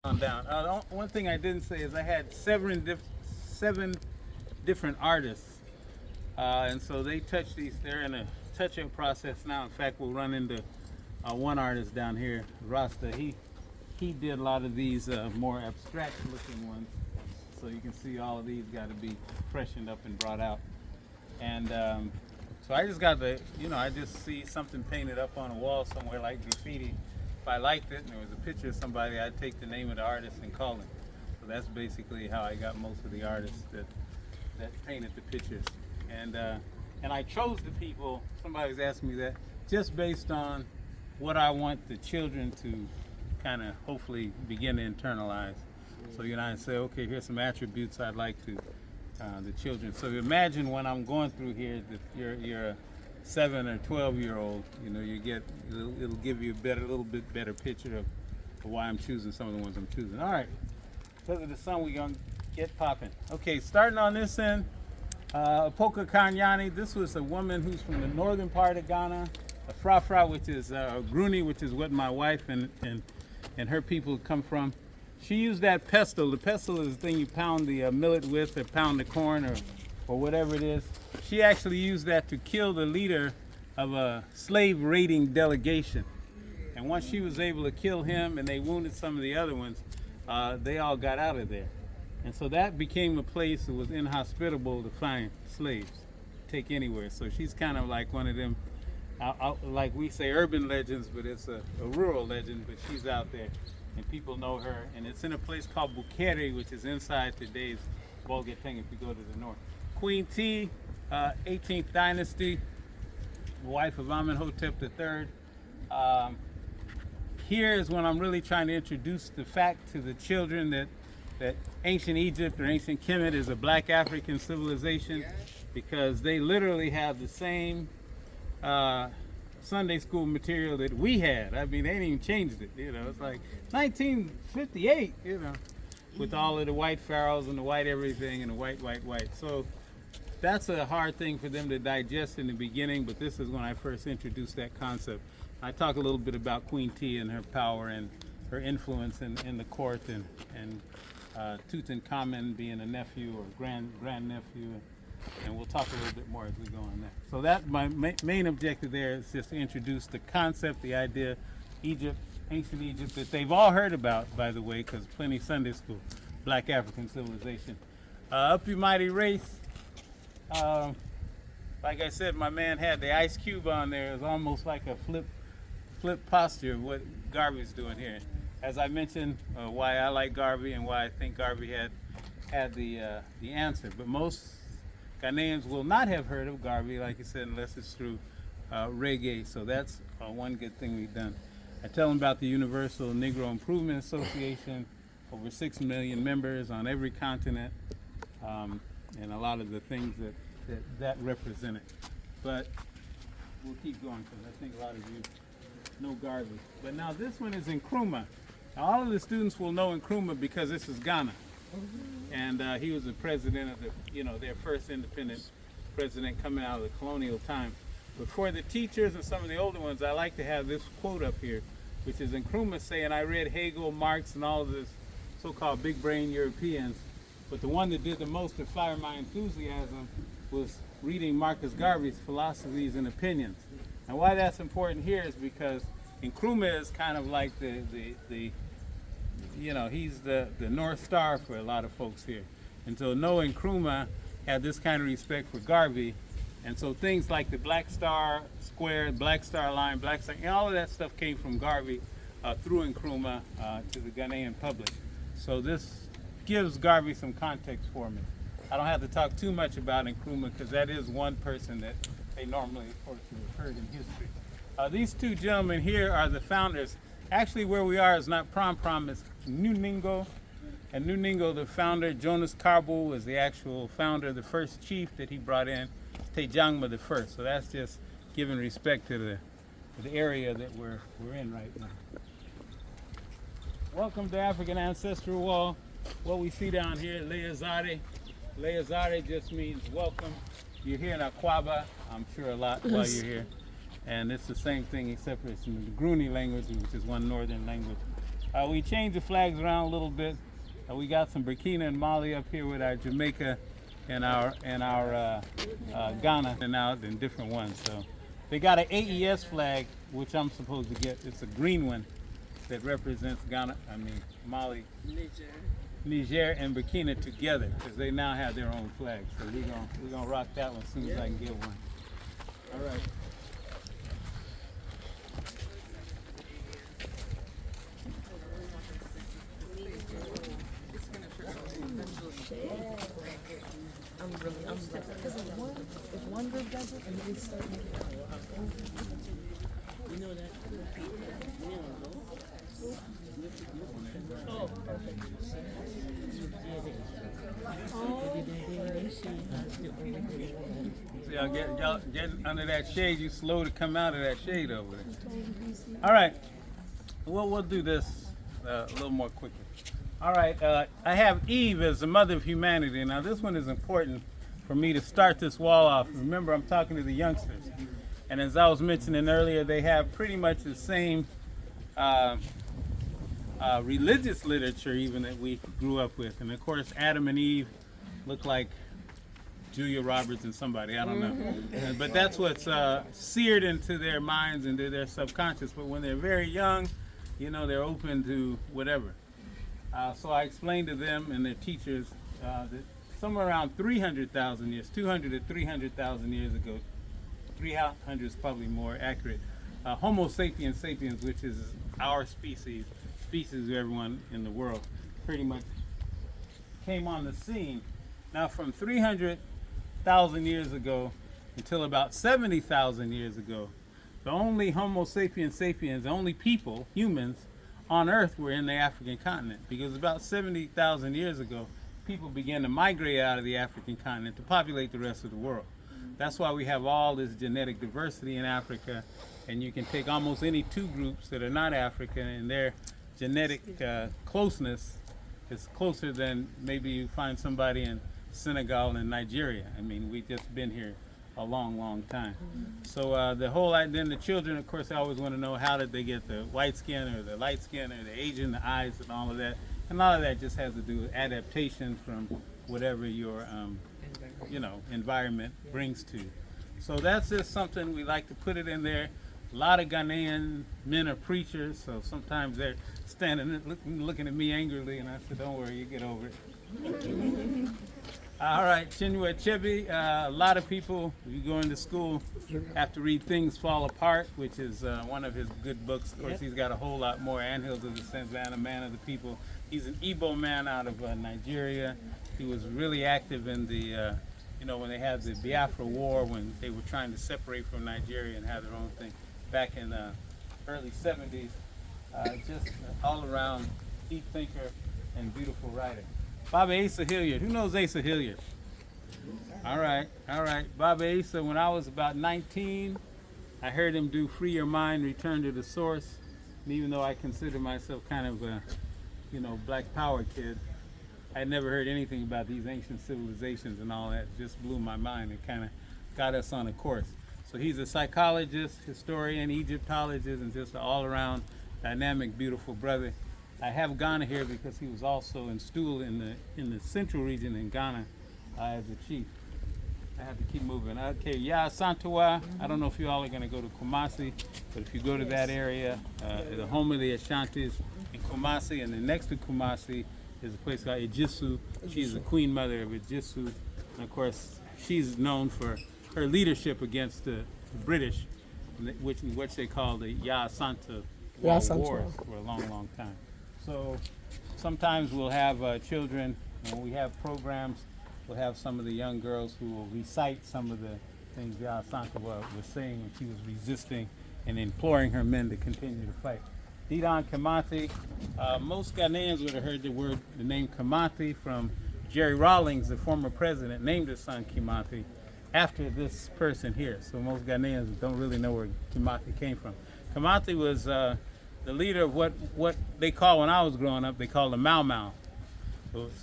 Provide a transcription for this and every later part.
On down. One thing I didn't say is I had seven different artists, and so they touch these. They're in a touch-up process now. In fact, we'll run into one artist down here, Rasta. He did a lot of these more abstract-looking ones. So you can see all of these got to be freshened up and brought out. And so I just got I just see something painted up on a wall somewhere like graffiti. If I liked it and there was a picture of somebody, I'd take the name of the artist and call him. So that's basically how I got most of the artists that painted the pictures. And I chose the people, somebody was asking me that, just based on what I want the children to kind of hopefully begin to internalize. So I say, okay, here's some attributes I'd like to the children. So imagine when I'm going through here, that you're a 7 or 12-year-old, it'll give you a little bit better picture of why I'm choosing some of the ones I'm choosing. All right, because of the sun, we're gonna get popping. Okay, starting on this end, Apoka Kanyani. This was a woman who's from the northern part of Ghana. A Frafra, which is Gruni, which is what my wife and her people come from. She used that pestle. The pestle is the thing you pound the millet with, or pound the corn, or whatever it is. She actually used that to kill the leader of a slave raiding delegation. And once she was able to kill him and they wounded some of the other ones, they all got out of there. And so that became a place that was inhospitable to find slaves, take anywhere. So she's kind of like one of them, like we say urban legends, but it's a rural legend, but she's out there. And people know her. And it's in a place called Bukere, which is inside today's Bolgateng if you go to the north. Queen T, 18th dynasty, wife of Amenhotep III. Here is when I'm really trying to introduce the fact to the children that ancient Egypt or ancient Kemet is a black African civilization, because they literally have the same Sunday school material that we had. I mean, they ain't even changed it. It's like 1958, with all of the white pharaohs and the white everything and the white. So that's a hard thing for them to digest in the beginning, but this is when I first introduced that concept. I talk a little bit about Queen T and her power and her influence in the court, and Tutankhamen being a nephew or grandnephew, and we'll talk a little bit more as we go on that. So that my main objective there is just to introduce the concept, the idea, Egypt, ancient Egypt, that they've all heard about, by the way, because plenty Sunday school, black African civilization. Up You Mighty Race. Like I said, my man had the ice cube on there. It was almost like a flip posture of what Garvey's doing here. As I mentioned, why I like Garvey and why I think Garvey had the answer. But most Ghanaians will not have heard of Garvey, like I said, unless it's through reggae. So that's one good thing we've done. I tell them about the Universal Negro Improvement Association, over 6 million members on every continent, and a lot of the things that represented. But we'll keep going because I think a lot of you know Garvey. But now this one is Nkrumah. Now all of the students will know Nkrumah because this is Ghana. And he was the president of their first independent president coming out of the colonial time. But for the teachers and some of the older ones, I like to have this quote up here, which is Nkrumah saying, I read Hegel, Marx, and all of this so-called big brain Europeans, but the one that did the most to fire my enthusiasm was reading Marcus Garvey's Philosophies and Opinions. And why that's important here is because Nkrumah is kind of like he's the North Star for a lot of folks here. And so Noah Nkrumah had this kind of respect for Garvey. And so things like the Black Star Square, Black Star Line, Black Star, and all of that stuff came from Garvey through Nkrumah to the Ghanaian public. So this gives Garvey some context for me. I don't have to talk too much about Nkrumah because that is one person that they normally, of course, have heard in history. These two gentlemen here are the founders. Actually, where we are is not Prampram, it's Ningo. And Ningo, the founder, Jonas Carbo, was the actual founder, the first chief that he brought in, Tejangma the first. So that's just giving respect to the area that we're in right now. Welcome to African Ancestral Wall. What we see down here, Gyaahadze. Gyaahadze just means welcome. You're here in Akwaba, I'm sure a lot while you're here. And it's the same thing except it's in the Gruni language, which is one northern language We changed the flags around a little bit. We got some Burkina and Mali up here with our Jamaica and our Ghana and out in different ones. So they got an AES flag, which I'm supposed to get. It's a green one that represents Mali, Niger, and Burkina together, because they now have their own flag. So we're gonna rock that one as soon as I can get one. All right. If one group does it, and we start making it. You know that. Oh, perfect. So y'all get under that shade. You slow to come out of that shade over there. All right. Well, we'll do this a little more quickly. All right. I have Eve as the mother of humanity. Now, this one is important for me to start this wall off. Remember, I'm talking to the youngsters. And as I was mentioning earlier, they have pretty much the same religious literature even that we grew up with. And of course, Adam and Eve look like Julia Roberts and somebody, I don't know. But that's what's seared into their minds and to their subconscious. But when they're very young, you know, they're open to whatever. So I explained to them and their teachers that somewhere around 300,000 years, 200 to 300,000 years ago, 300 is probably more accurate, Homo sapiens sapiens, which is our species of everyone in the world, pretty much came on the scene. Now from 300,000 years ago until about 70,000 years ago, the only Homo sapiens sapiens, the only people, humans, on Earth were in the African continent, because about 70,000 years ago, people began to migrate out of the African continent to populate the rest of the world. That's why we have all this genetic diversity in Africa, and you can take almost any two groups that are not African, and their genetic closeness is closer than maybe you find somebody in Senegal and Nigeria. I mean, we've just been here a long, long time. So then the children, of course, always want to know, how did they get the white skin or the light skin or the Asian, the eyes and all of that. And a lot of that just has to do with adaptation from whatever your environment brings to you. So that's just something we like to put it in there. A lot of Ghanaian men are preachers, so sometimes they're standing looking at me angrily, and I said, don't worry, you get over it. All right, Chinua Achebe, a lot of people, you go into school, have to read Things Fall Apart, which is one of his good books. Of course, he's got a whole lot more. Anthills of the Savannah, Man of the People. He's an Igbo man out of Nigeria. He was really active in the, when they had the Biafra War, when they were trying to separate from Nigeria and have their own thing back in the early 70s. Just all around deep thinker and beautiful writer. Baba Asa Hilliard. Who knows Asa Hilliard? All right. Baba Asa, when I was about 19, I heard him do Free Your Mind, Return to the Source. And even though I consider myself kind of a, Black Power kid, I never heard anything about these ancient civilizations and all that. It just blew my mind. It kind of got us on a course. So he's a psychologist, historian, Egyptologist, and just an all-around dynamic, beautiful brother. I have Ghana here because he was also in Stool in the central region in Ghana as a chief. I have to keep moving. Okay, Santowa. I don't know if you all are going to go to Kumasi, but if you go to that area, the home of the Ashantis in Kumasi, and then next to Kumasi is a place called Ejisu. She's the queen mother of Ejisu. And of course, she's known for her leadership against the British, which they call the Santa Wars for a long, long time. So sometimes we'll have children, when we have programs, we'll have some of the young girls who will recite some of the things Santa was saying when she was resisting and imploring her men to continue to fight. Didan Kimathi, most Ghanaians would have heard the name Kimathi from Jerry Rawlings, the former president, named his son Kimathi after this person here. So most Ghanaians don't really know where Kimathi came from. Kimathi was the leader of what they call, when I was growing up, they call the Mau Mau.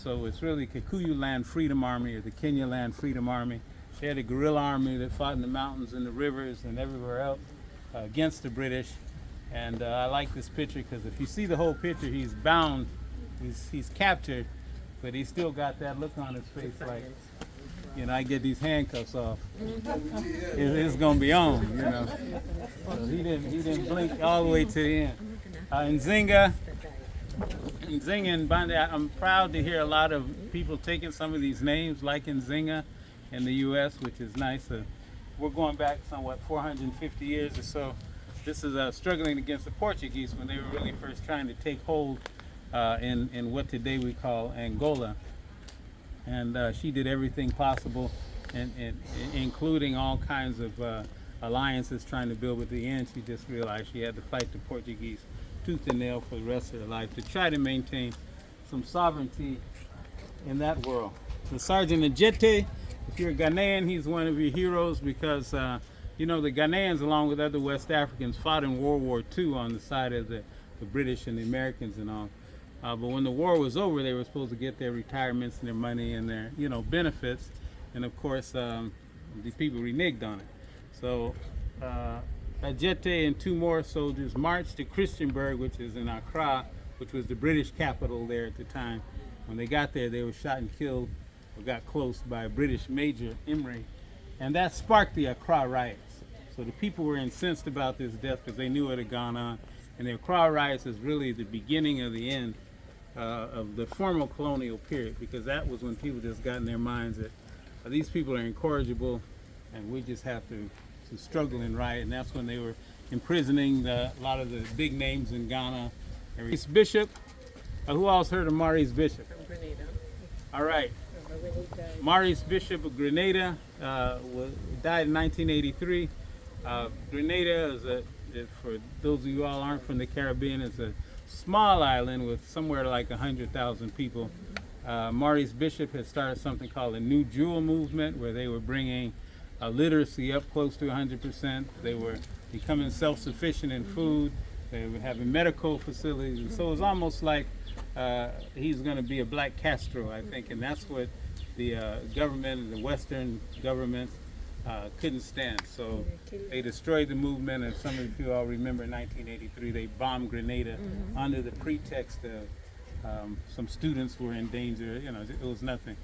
So it's really Kikuyu Land Freedom Army or the Kenya Land Freedom Army. They had a guerrilla army that fought in the mountains and the rivers and everywhere else against the British. And I like this picture because if you see the whole picture, he's bound, he's captured, but he's still got that look on his face like, you know, I get these handcuffs off. It's gonna be on, you know. So he didn't blink all the way to the end. Nzinga and Banda, I'm proud to hear a lot of people taking some of these names, like Nzinga in the U.S., which is nice. We're going back somewhat 450 years or so. This is struggling against the Portuguese when they were really first trying to take hold in what today we call Angola. And she did everything possible, and including all kinds of alliances trying to build. At the end, she just realized she had to fight the Portuguese tooth and nail for the rest of her life to try to maintain some sovereignty in that world. So Sergeant Ajete, if you're a Ghanaian, he's one of your heroes because you know, the Ghanaians, along with other West Africans, fought in World War II on the side of the British and the Americans and all. But when the war was over, they were supposed to get their retirements and their money and their, you know, benefits. And of course, these people reneged on it. So Ajete and 2 more soldiers marched to Christiansburg, which is in Accra, which was the British capital there at the time. When they got there, they were shot and killed, or got close, by a British Major, Imre. And that sparked the Accra riots. So the people were incensed about this death because they knew it had gone on. And the Accra riots is really the beginning of the end of the formal colonial period, because that was when people just got in their minds that these people are incorrigible and we just have to struggle and riot. And that's when they were imprisoning a lot of the big names in Ghana. Maurice Bishop, who else heard of Maurice Bishop? From Grenada. All right. Maurice Bishop of Grenada died in 1983. Grenada is for those of you all aren't from the Caribbean, is a small island with somewhere like 100,000 people. Maurice Bishop had started something called the New Jewel Movement, where they were bringing literacy up close to 100%. They were becoming self-sufficient in food. They were having medical facilities. And so it was almost like he's going to be a black Castro, I think. And that's what the government and the Western governments couldn't stand. So they destroyed the movement. And some of you all remember in 1983, they bombed Grenada under the pretext of some students were in danger. You know, it was nothing.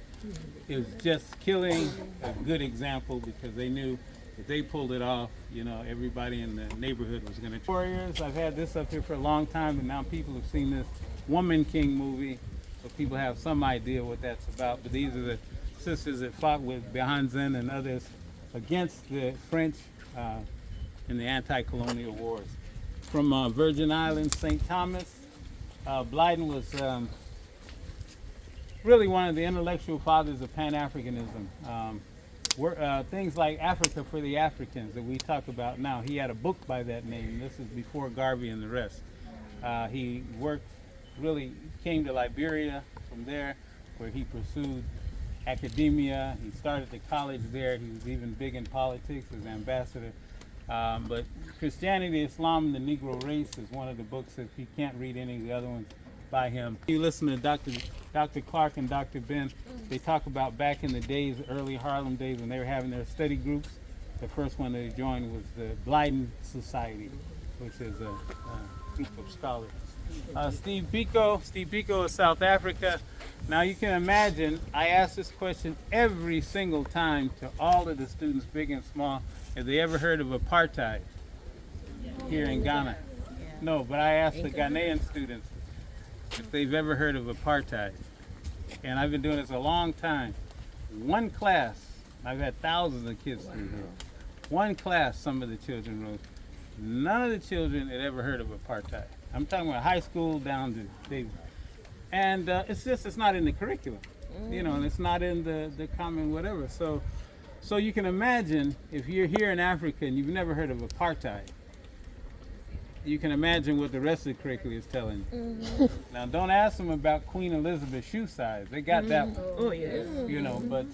It was just killing, a good example, because they knew if they pulled it off, you know, everybody in the neighborhood was going to. Warriors, I've had this up here for a long time, and now people have seen this Woman King movie, so people have some idea what that's about. But these are the sisters that fought with Gyaahadze and others against the French in the anti-colonial wars. From Virgin Islands, St. Thomas, Blyden was really one of the intellectual fathers of Pan-Africanism. Things like Africa for the Africans that we talk about now. He had a book by that name. This is before Garvey and the rest. He really came to Liberia from there, where he pursued academia. He started the college there. He was even big in politics as ambassador. But Christianity, Islam, and the Negro Race is one of the books that you can't read any of the other ones by him. You listen to Dr. Clark and Dr. Ben, they talk about back in the days, early Harlem days, when they were having their study groups. The first one they joined was the Blyden Society, which is a group of scholars. Steve Biko is South Africa. Now you can imagine, I ask this question every single time to all of the students, big and small, have they ever heard of apartheid here in Ghana? No, but I asked the Ghanaian students if they've ever heard of apartheid. And I've been doing this a long time. One class, I've had thousands of kids through here. One class, some of the children wrote. None of the children had ever heard of apartheid. I'm talking about high school down to David. And it's not in the curriculum, you know, and it's not in the common whatever. So you can imagine if you're here in Africa and you've never heard of apartheid, you can imagine what the rest of the curriculum is telling you. Now, don't ask them about Queen Elizabeth's shoe size. They got that one. Oh, yeah. You know, but,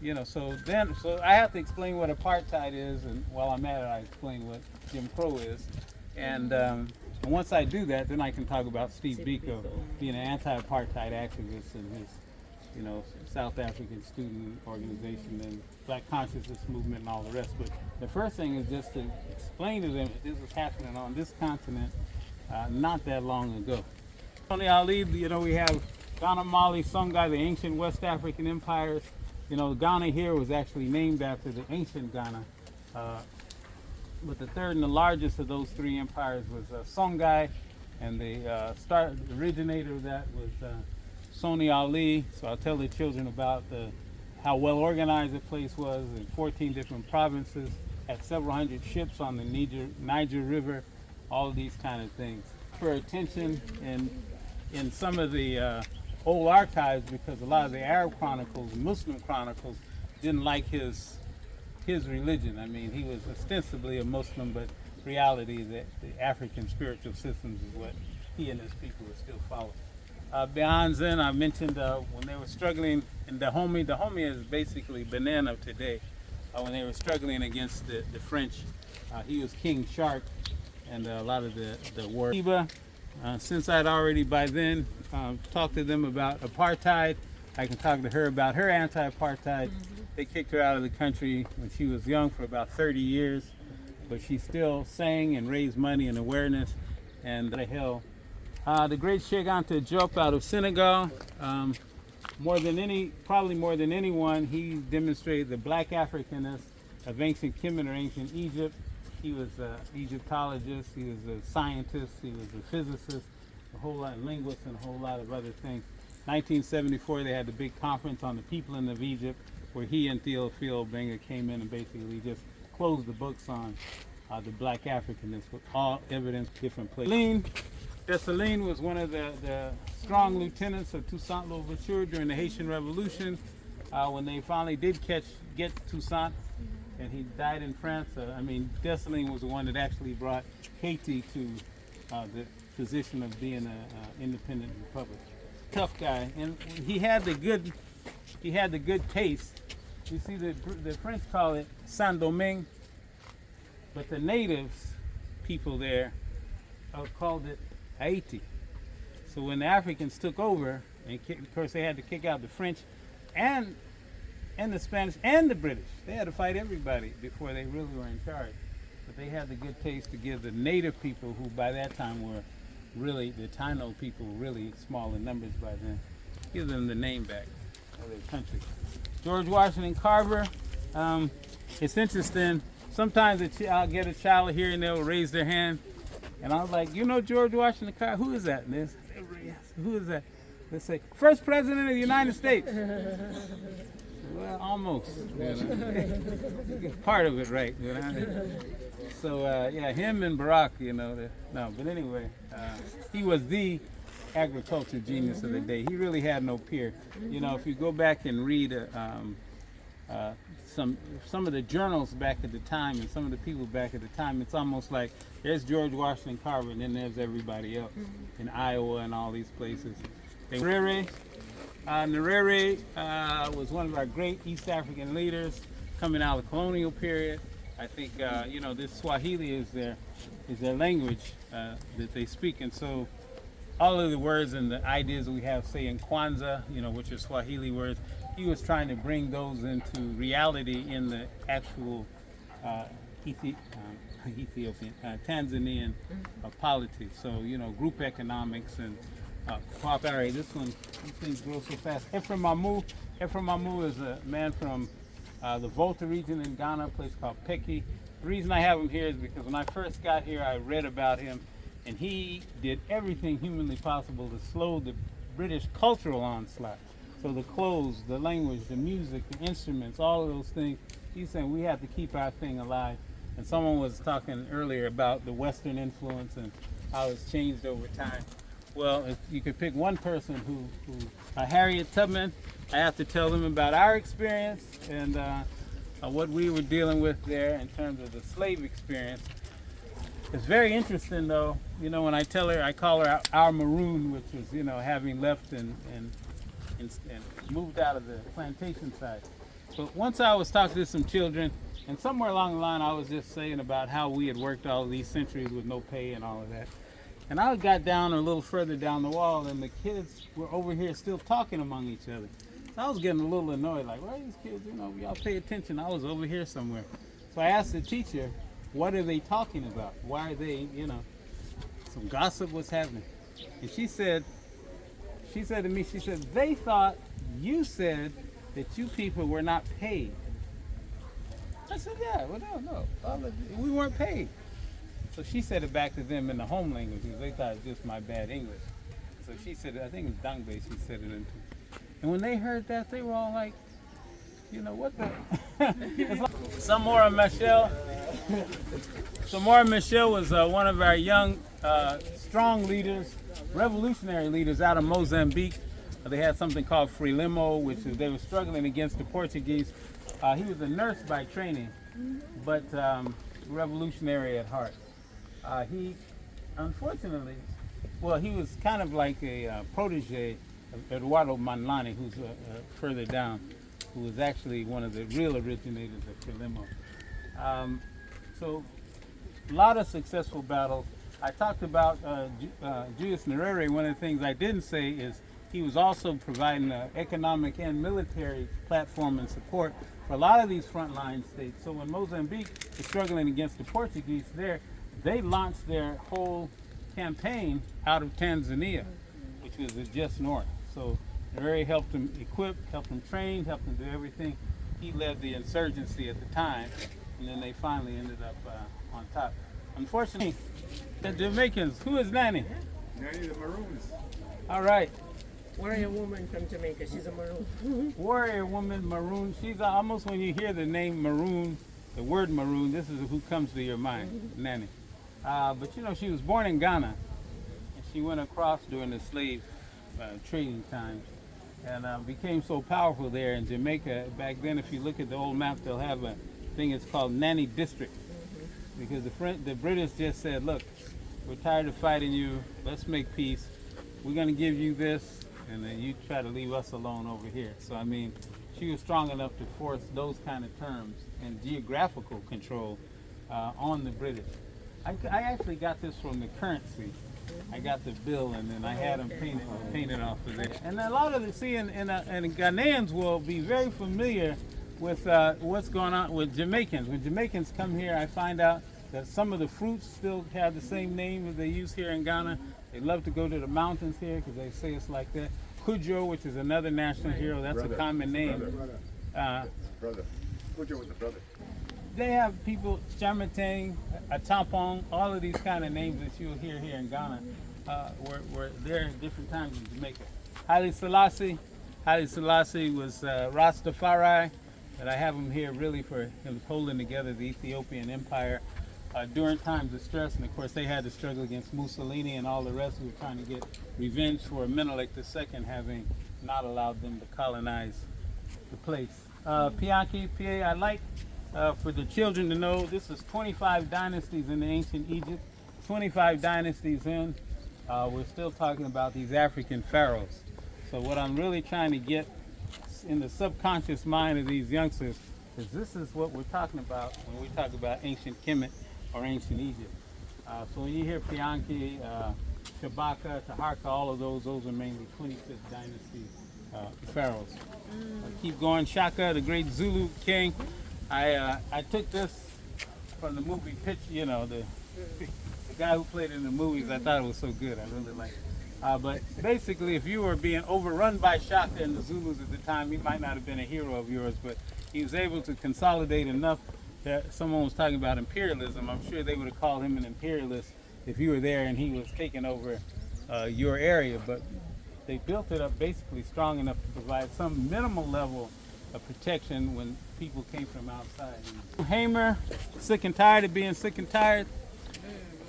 you know, so I have to explain what apartheid is, and while I'm at it, I explain what Jim Crow is. And once I do that, then I can talk about Steve Biko being an anti-apartheid activist and his you know, South African student organization and Black consciousness movement and all the rest. But the first thing is just to explain to them that this was happening on this continent not that long ago. Tony Ali, you know, we have Ghana, Mali, Songhai, the ancient West African empires. You know, Ghana here was actually named after the ancient Ghana. But the third and the largest of those three empires was Songhai, and the originator of that was Soni Ali. So I'll tell the children about how well organized the place was in 14 different provinces, had several hundred ships on the Niger River, all of these kind of things. For attention in some of the old archives, because a lot of the Arab chronicles and Muslim chronicles didn't like his religion. I mean, he was ostensibly a Muslim, but reality is that the African spiritual systems is what he and his people were still following. Beyond Zen, I mentioned when they were struggling in Dahomey. Dahomey is basically Benin of today. When they were struggling against the French, he was King Shark, and a lot of the war. Since I'd already by then talked to them about apartheid, I can talk to her about her anti-apartheid. They kicked her out of the country when she was young for about 30 years, but she still sang and raised money and awareness. And the hell, the great Sheikh Anta Diop out of Senegal, probably more than anyone, he demonstrated the Black Africanness of ancient Kemet or ancient Egypt. He was an Egyptologist, he was a scientist, he was a physicist, a whole lot of linguists, and a whole lot of other things. 1974, they had the big conference on the peopling of Egypt, where he and Theophile Benga came in and basically just closed the books on the Black Africanness with all evidence, different places. Dessalines was one of the strong lieutenants of Toussaint Louverture during the Haitian Revolution. When they finally did get Toussaint, and he died in France. I mean, Dessalines was the one that actually brought Haiti to the position of being an independent republic. Tough guy, and he had the good taste. You see, the French call it Saint-Domingue, but the natives, people there, called it Haiti. So when the Africans took over, and of course they had to kick out the French and the Spanish and the British. They had to fight everybody before they really were in charge. But they had the good taste to give the native people, who by that time were really, the Taino people, really small in numbers by then, give them the name back of their country. George Washington Carver, it's interesting. Sometimes I'll get a child here and they'll raise their hand, and I was like, you know George Washington Carver? Who is that? And they say, who is that? They say, first president of the United States. Well, almost. You know. Part of it right. You know? So yeah, him and Barack, you know. But anyway, he was the agriculture genius of the day. He really had no peer. You know, if you go back and read some of the journals back at the time and some of the people back at the time, it's almost like there's George Washington Carver and then there's everybody else in Iowa and all these places. Nyerere was one of our great East African leaders coming out of the colonial period. I think you know, this Swahili is their language that they speak, and so all of the words and the ideas we have, say in Kwanzaa, you know, which are Swahili words, he was trying to bring those into reality in the actual Ethiopian, Tanzanian politics. So, you know, group economics and cooperate. These things grow so fast. Ephraim Mamu is a man from the Volta region in Ghana, a place called Peki. The reason I have him here is because when I first got here, I read about him, and he did everything humanly possible to slow the British cultural onslaught. So the clothes, the language, the music, the instruments, all of those things, he's saying we have to keep our thing alive. And someone was talking earlier about the Western influence and how it's changed over time. Well, if you could pick one person who Harriet Tubman, I have to tell them about our experience and what we were dealing with there in terms of the slave experience. It's very interesting though, you know, when I tell her, I call her our maroon, which is, you know, having left and moved out of the plantation side. But once I was talking to some children, and somewhere along the line I was just saying about how we had worked all these centuries with no pay and all of that. And I got down a little further down the wall, and the kids were over here still talking among each other. So I was getting a little annoyed, like, why are these kids, y'all pay attention. I was over here somewhere. So I asked the teacher, what are they talking about? Why are they, some gossip, what's happening? And she said to me, they thought you said that you people were not paid. I said, yeah, well, no, we weren't paid. So she said it back to them in the home language because they thought it was just my bad English. So she said, I think it was Dangbe, she said it into. And when they heard that, they were all like, what the? Samora Michelle. Samora Michelle was one of our young, strong leaders, revolutionary leaders out of Mozambique. They had something called Frelimo, which is, they were struggling against the Portuguese. He was a nurse by training, but revolutionary at heart. He, unfortunately, he was kind of like a protege of Eduardo Manlani, who's further down, who was actually one of the real originators of Frelimo. So, a lot of successful battles. I talked about Julius Nyerere. One of the things I didn't say is he was also providing an economic and military platform and support for a lot of these frontline states. So when Mozambique was struggling against the Portuguese there, they launched their whole campaign out of Tanzania, which was just north. So Nyerere helped them equip, helped them train, helped them do everything. He led the insurgency at the time, and then they finally ended up on top. Unfortunately, the Jamaicans, who is Nanny? Nanny the Maroons. All right. Warrior woman from Jamaica, she's a maroon. Warrior woman, maroon. She's almost, when you hear the name maroon, the word maroon, this is who comes to your mind, Nanny. But she was born in Ghana, and she went across during the slave trading times, and became so powerful there in Jamaica. Back then, if you look at the old map, they'll have a thing it's called Nanny District, because the British just said, look, we're tired of fighting you, let's make peace. We're going to give you this, and then you try to leave us alone over here. So, I mean, she was strong enough to force those kind of terms and geographical control on the British. I actually got this from the currency. I got the bill, and then I had them painted off of it. And a lot of the, and Ghanaians will be very familiar with what's going on with Jamaicans. When Jamaicans come here, I find out that some of the fruits still have the same name as they use here in Ghana. They love to go to the mountains here because they say it's like that. Kudjo, which is another national hero, that's a common name. Brother. Kudjo was the brother. They have people, Chamatang, Atampong, all of these kind of names that you'll hear here in Ghana were there at different times in Jamaica. Haile Selassie was Rastafari, and I have him here really for him holding together the Ethiopian Empire during times of stress. And of course they had to struggle against Mussolini and all the rest who were trying to get revenge for Menelik II having not allowed them to colonize the place. Pianki, PA, I like for the children to know this is 25 dynasties in the ancient Egypt, 25 dynasties in. We're still talking about these African pharaohs. So what I'm really trying to get in the subconscious mind of these youngsters is this is what we're talking about when we talk about ancient Kemet or ancient Egypt. So when you hear Pianki, Shabaka, Taharka, all of those are mainly 25th dynasty pharaohs. Keep going. Shaka, the great Zulu king. I took this from the movie Pitch, the guy who played in the movies. I thought it was so good. I really liked it. But basically, if you were being overrun by Shaka and the Zulus at the time, he might not have been a hero of yours, but he was able to consolidate enough that someone was talking about imperialism. I'm sure they would have called him an imperialist if you were there and he was taking over your area. But they built it up basically strong enough to provide some minimal level of protection when people came from outside. Hamer, sick and tired of being sick and tired.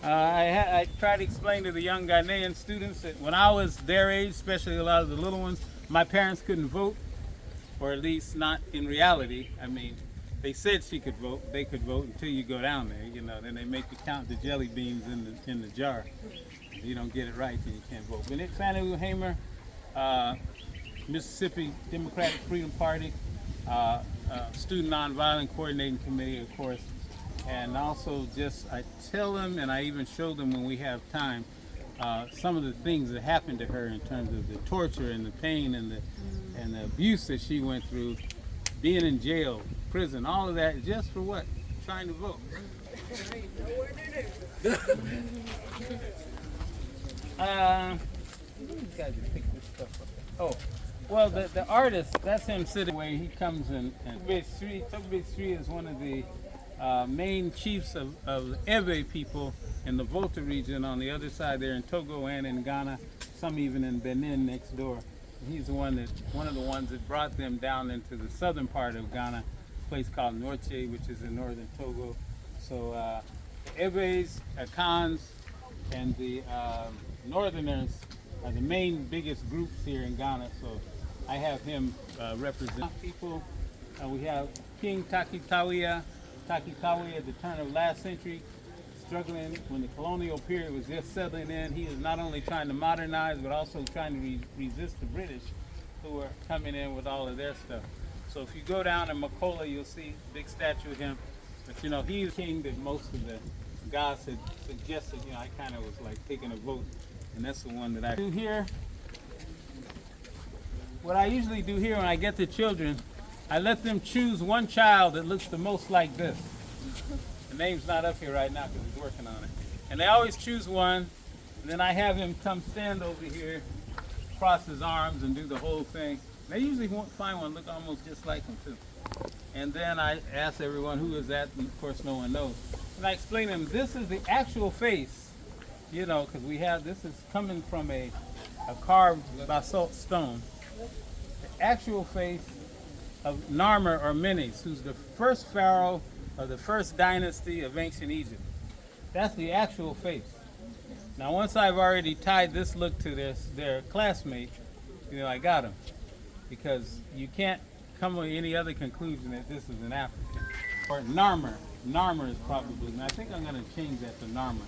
I try to explain to the young Ghanaian students that when I was their age, especially a lot of the little ones, my parents couldn't vote, or at least not in reality. I mean, they said they could vote until you go down there, then they make you count the jelly beans in the jar. If you don't get it right, then you can't vote. But Fannie Hamer, Mississippi Democratic Freedom Party, Student Nonviolent Coordinating Committee, of course. And also I tell them, and I even show them when we have time, some of the things that happened to her in terms of the torture and the pain and and the abuse that she went through, being in jail, prison, all of that, just for what? Trying to vote. These guys just pick this stuff up. Oh, well, the artist, that's him sitting where he comes in. Tokbe Street is one of the main chiefs of the Ewe people in the Volta region on the other side there in Togo and in Ghana, some even in Benin next door. He's one of the ones that brought them down into the southern part of Ghana, a place called Norche, which is in northern Togo. So the Ewes, Akans, and the Northerners are the main biggest groups here in Ghana. So I have him represent people. We have King Takitawiya at the turn of last century, struggling when the colonial period was just settling in. He is not only trying to modernize, but also trying to resist the British who were coming in with all of their stuff. So if you go down in Makola, you'll see a big statue of him. But you know, he's the king that most of the guys had suggested. You know, I kind of was like taking a vote, and that's the one that I do here. What I usually do here when I get the children, I let them choose one child that looks the most like this. The name's not up here right now because he's working on it. And they always choose one, and then I have him come stand over here, cross his arms, and do the whole thing. They usually won't find one look almost just like him too. And then I ask everyone who is that, and of course no one knows. And I explain to them, this is the actual face, you know, because this is coming from a carved basalt stone. The actual face of Narmer or Menes, who's the first pharaoh of the first dynasty of ancient Egypt. That's the actual face. Now once I've already tied this look to their classmate, you know, I got him. Because you can't come with any other conclusion that this is an African. Or Narmer. Narmer is probably, and I think I'm going to change that to Narmer.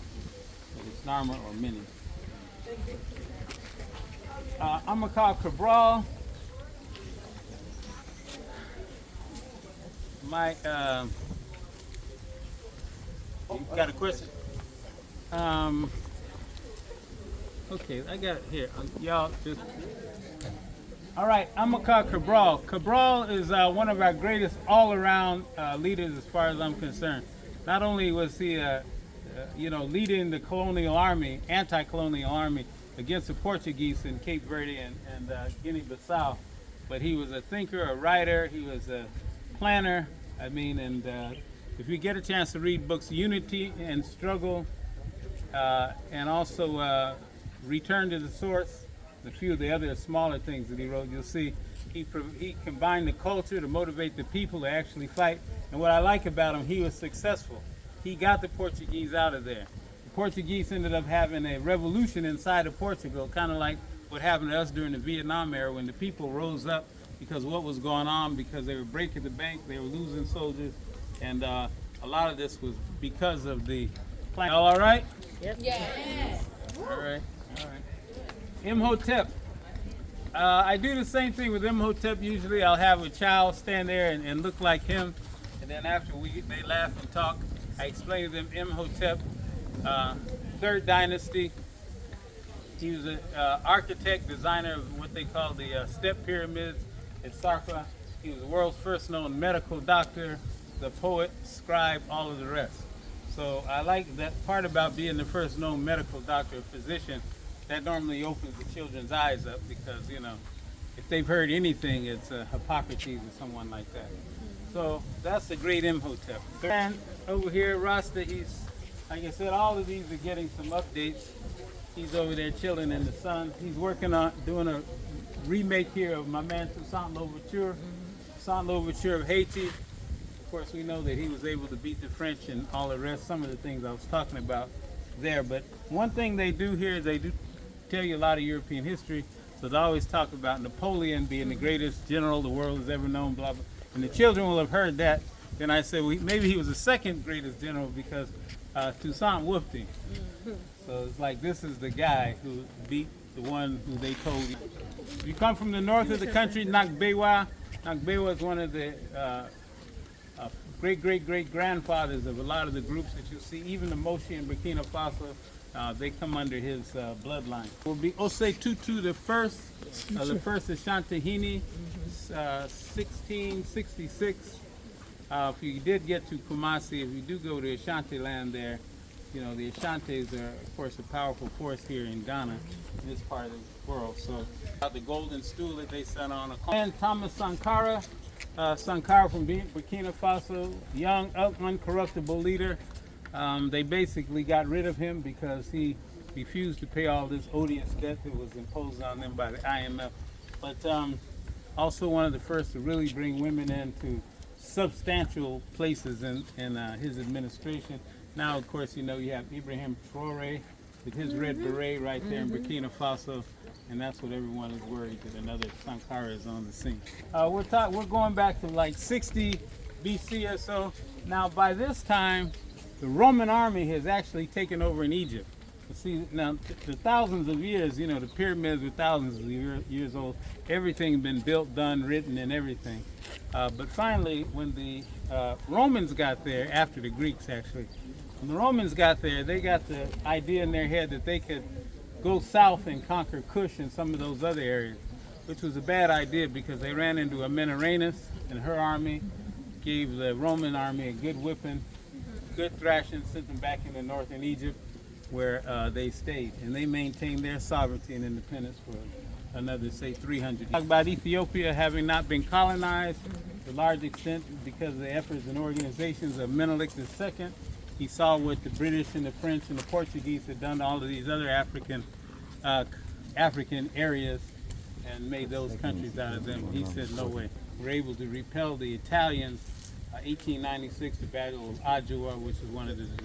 But it's Narmer or Menes. I'm going to call Cabral. My, you got a question? Okay, I got it here. Y'all just, all right, I'm gonna call Cabral. Cabral is one of our greatest all-around leaders as far as I'm concerned. Not only was he, leading the colonial army, anti-colonial army against the Portuguese in Cape Verde and Guinea-Bissau, but he was a thinker, a writer, he was a planner. I mean, and if you get a chance to read books, Unity and Struggle, and also Return to the Source, a few of the other smaller things that he wrote, you'll see he combined the culture to motivate the people to actually fight. And what I like about him, he was successful. He got the Portuguese out of there. The Portuguese ended up having a revolution inside of Portugal, kind of like what happened to us during the Vietnam era when the people rose up because of what was going on, because they were breaking the bank, they were losing soldiers, and a lot of this was because of the plan. All right? Yep. Yes. All right, all right. Imhotep. I do the same thing with Imhotep. Usually I'll have a child stand there and look like him, and then after they laugh and talk, I explain to them Imhotep, third dynasty. He was an architect, designer of what they call the step pyramids at Sarfa. He was the world's first known medical doctor, the poet, scribe, all of the rest. So I like that part about being the first known medical doctor, physician. That normally opens the children's eyes up because, you know, if they've heard anything, it's Hippocrates or someone like that. So that's the great Imhotep. And over here, Rasta, he's, like I said, all of these are getting some updates. He's over there chilling in the sun. He's working on doing a remake here of my man Toussaint Louverture, Toussaint Louverture of Haiti. Of course, we know that he was able to beat the French and all the rest, some of the things I was talking about there. But one thing they do here is they do tell you a lot of European history. So they always talk about Napoleon being the greatest general the world has ever known, blah, blah. And the children will have heard that. Then I said, well, maybe he was the second greatest general because Toussaint whooped him. So it's like, this is the guy who beat the one who they told you. If you come from the north of the country, Nakbewa is one of the great-great-great-grandfathers of a lot of the groups that you see, even the Moshi in Burkina Faso. They come under his bloodline. Will be Osei Tutu the first Ashanti, 1666. If you did get to Kumasi, if you do go to Ashanti land there, you know, the Ashantis are, of course, a powerful force here in Ghana, in this part of the world. So, the golden stool that they sat on. And Thomas Sankara, Sankara from Burkina Faso, young, uncorruptible leader. They basically got rid of him because he refused to pay all this odious debt that was imposed on them by the IMF. But also one of the first to really bring women into substantial places in his administration. Now, of course, you know, you have Ibrahim Traore with his red beret right there in Burkina Faso, and that's what everyone is worried that another Sankara is on the scene. We're going back to like 60 BC or so. Now, by this time, the Roman army has actually taken over in Egypt. You see, now, the thousands of years, you know, the pyramids were thousands of years old. Everything had been built, done, written, and everything. But finally, when the Romans got there, after the Greeks actually, when the Romans got there, they got the idea in their head that they could go south and conquer Kush and some of those other areas, which was a bad idea because they ran into Amenorhanes and her army, gave the Roman army a good whipping, good thrashing, sent them back into northern Egypt, where they stayed, and they maintained their sovereignty and independence for another, say, 300 years. Talk about Ethiopia having not been colonized to a large extent because of the efforts and organizations of Menelik II. He saw what the British and the French and the Portuguese had done to all of these other African areas and made those countries out of them. He said, no way. We're able to repel the Italians. 1896, the Battle of Adwa, which is one of the